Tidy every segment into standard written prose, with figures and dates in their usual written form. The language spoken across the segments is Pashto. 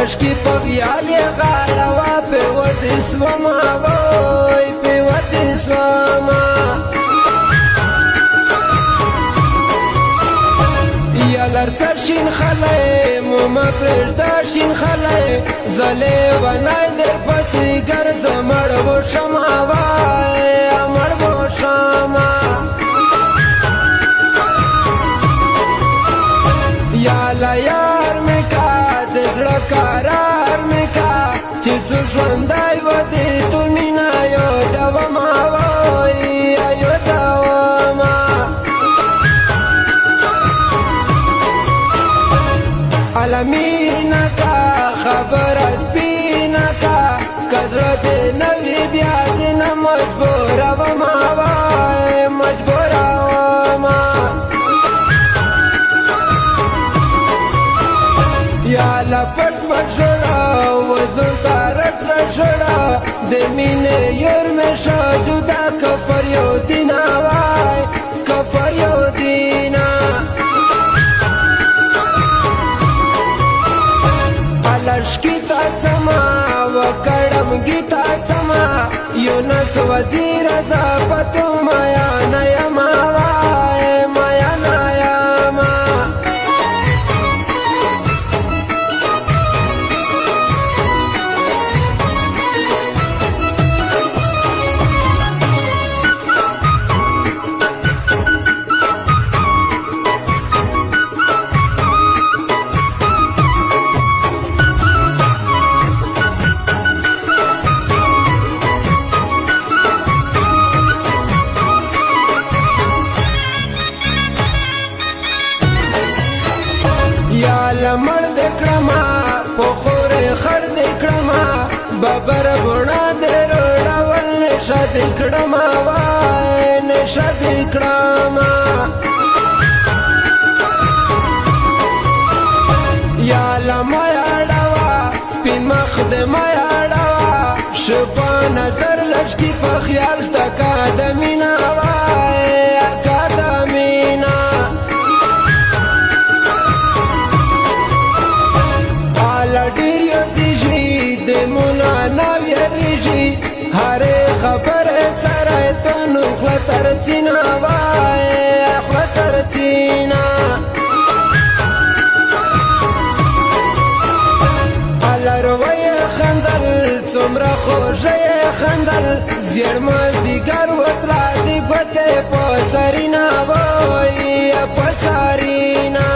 لشکی په خیال یې غاړه وه پیوتې سومه وای پیوتې سومه یا لرڅه شین خلی مو مه پرېږده شین خلی زه لیونی در پسې ګرځه مړ به شمه وای مړ به شمه یا له یار مې کا د زړه قرار مې کا چې څو ژوندی و دې تو مینه یادومه وای یادومه علمینه کا خبره سپینه کا که زړه دې نه وي بیا دې نه مجبورومه وای مجبورومه یا لا پټ پټ ژړه وزر تا رټ رټ ژړه د مینې یور مې شه جدا کفر یو دینا وای کفر یو دینا الشکی تا څما وکړمګي تا څما یونس وزیر زاپتو مایا نیما وای مایا نیما یا لمړ د کړما په خورې خړ د کړما ببر بوڼه د روړول نشه د کړما وای نشه د کړما یا لمیا ډوا سپین مخ د میا ډوا شپه نظر لشکي په خیال شته کا د مینا وای کا د مینا ډیر یادېږي د مولا نه ویریږي هرې خبرې سره ته نو خوله ترڅینه وای خوله ترڅینه الروه یې خندل څومره خوږه یې خندل زیړ مازدیګر وتله د ګوتې په سرینه وای په سرینه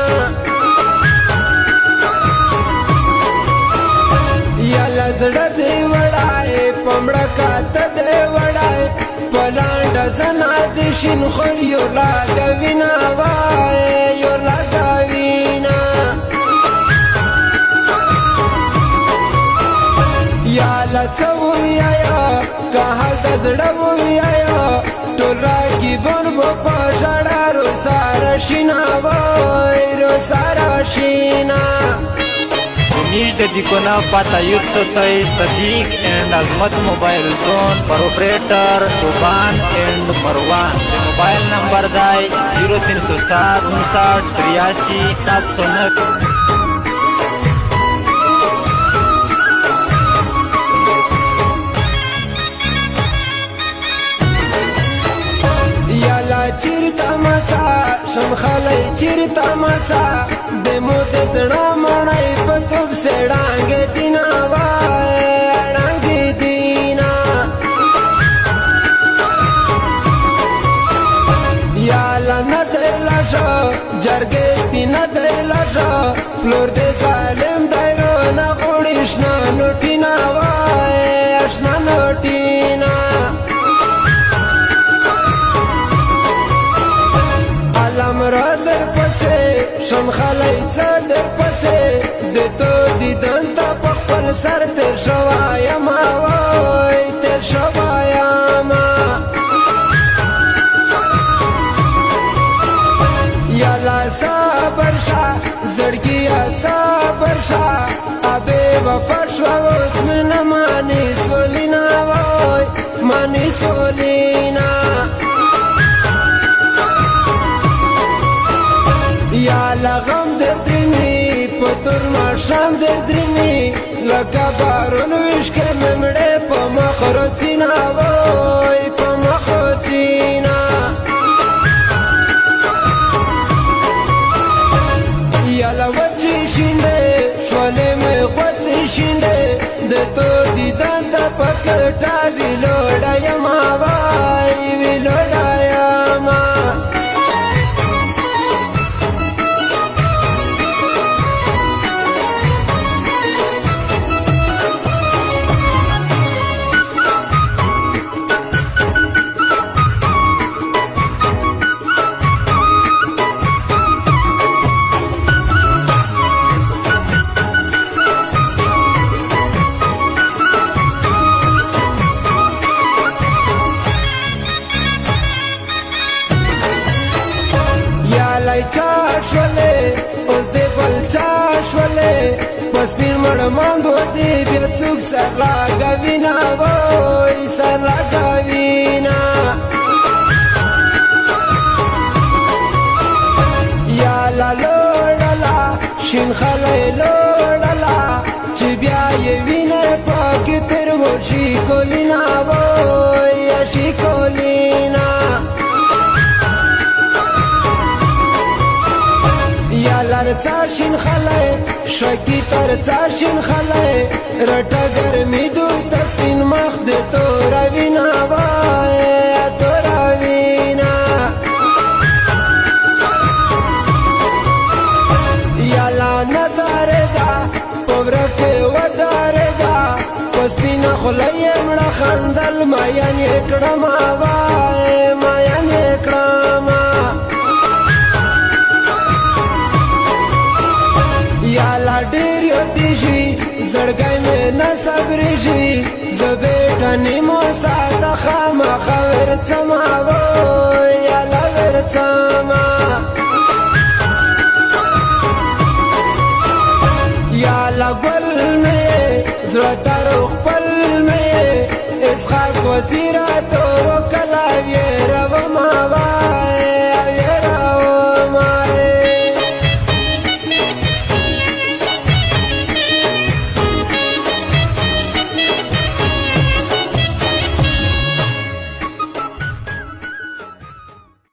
یا لزړه دی وړای پمړه کاته دی وړای پلانډه زنا د شین خړ یو لاګوینا وای یو لاګوینا یا لڅو یا که د زړه ویا ټول راګیبون په ژړا رو ساره شینا وای رو ساره شینا Nijde Dikona Pata Youth Sotai Sadiq and Azmat Mobile Zone for operator Suban and Marwan. The mobile number dai 0307 59 709. چیرته مڅا شم خلای چیرته مڅا د مو د زړه مړای په توب سړانګ دینا وای ړانګ دینا یا لنه در لاشا جرګې سپینه در لاشا پلور د ظالم دایرو نه غوړیشنا نوټینا وای اشنا نوټینا را در پسې شم خلای څه در پسې د تو دیدن ته په خپل سر تیر شوایم وای تیر شوایم یا لا صبر شا زړګیا صبر شا ابه وفا شو اوس من مانی سولینا وای مانی سولینا یا لغم در دنی پتور ما شام در درمی لکه بارون وشکه ممڑه پا مخروتینا وای پا مخروتینا یالا وچی شنده شواله می غوطی شنده ده تو دیدن تا پکتا ویلوڑا یما وای ویلوڑا یما لای چاشوله اوس دې بل چاشوله پس پیر مړمان دوی بیا څوک سر لاګوینا وای سر لاګوینا یا لا لوړلا شین خلای لوړلا چې بیا یې وینه پاک تر ورشي کولینا وای شي کولینا ترڅا شین خلای شکی ترڅا شین خلای رټا ګرمي دوی تسپین مخ دې تور وینا وای تور وینا یالا ندارګه پورکه ودارګه پسپین خلای مړه خندل ما یې کړم وای ما یې کړم یالا ډیر یو دیشي زړګای مې نه صبرېږي زه بیټه نیمو ساته خامخا ورڅما وای یالا ورڅما